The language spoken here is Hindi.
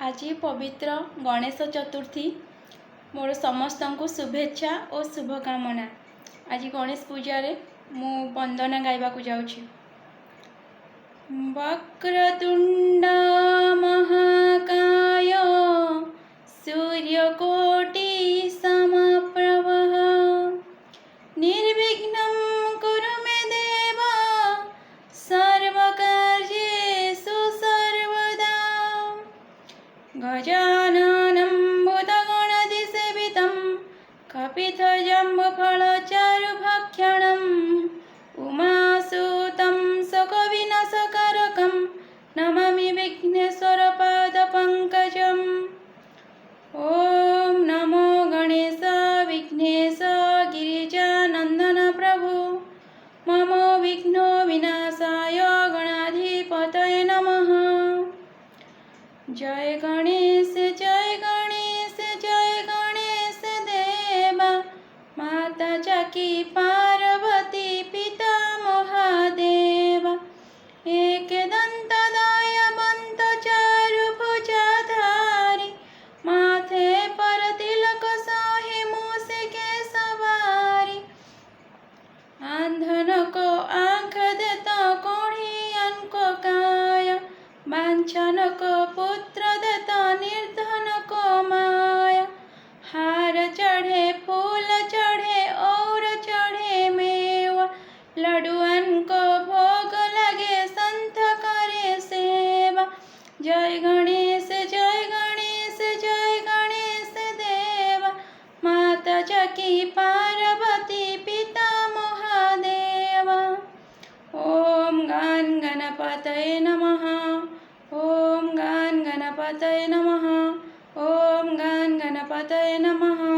आज पवित्र गणेश चतुर्थी मोर समस्त को शुभेच्छा और शुभकामना। आज गणेश पूजा मु वंदना गाइबा जाऊँगी। वक्रतुंड महाकाय सूर्यकोटि समप्रभ निर्विघ्नं कुरु मे देव सर्वकार्येषु सर्वदा। गजाननं भूतगणाधिसेवितं कपिध्वजम्बुफलचारुभक्षणम् उमासुतं सकविनाशकारकं नमामि विघ्नेश्वरपादपङ्कजम्। ॐ नमो गणेश विघ्नेश गिरिजानन्दन प्रभु मम विघ्नो विनाशाय गणाधिपतये नमः। जय गणेश देवा माता जाकी पार्वती पिता महादेव एकदंत दयावंत चारुभुजधारी माथे पर तिलक सोहे मूषिके सवारी। अंधन को आँख देता कोढ़ियन को काया वांछन को पुत्र देता निर्धन को माया। हार चढ़े फूल चढ़े और चढ़े मेवा लडुअन को भोग लगे संत करे सेवा। जय गणेश देवा माता जाकी पार्वती पिता महादेवा। ओम गण गणपतये नमः। ओम गण गणपतये नमः। ओम गण गणपतये नमः।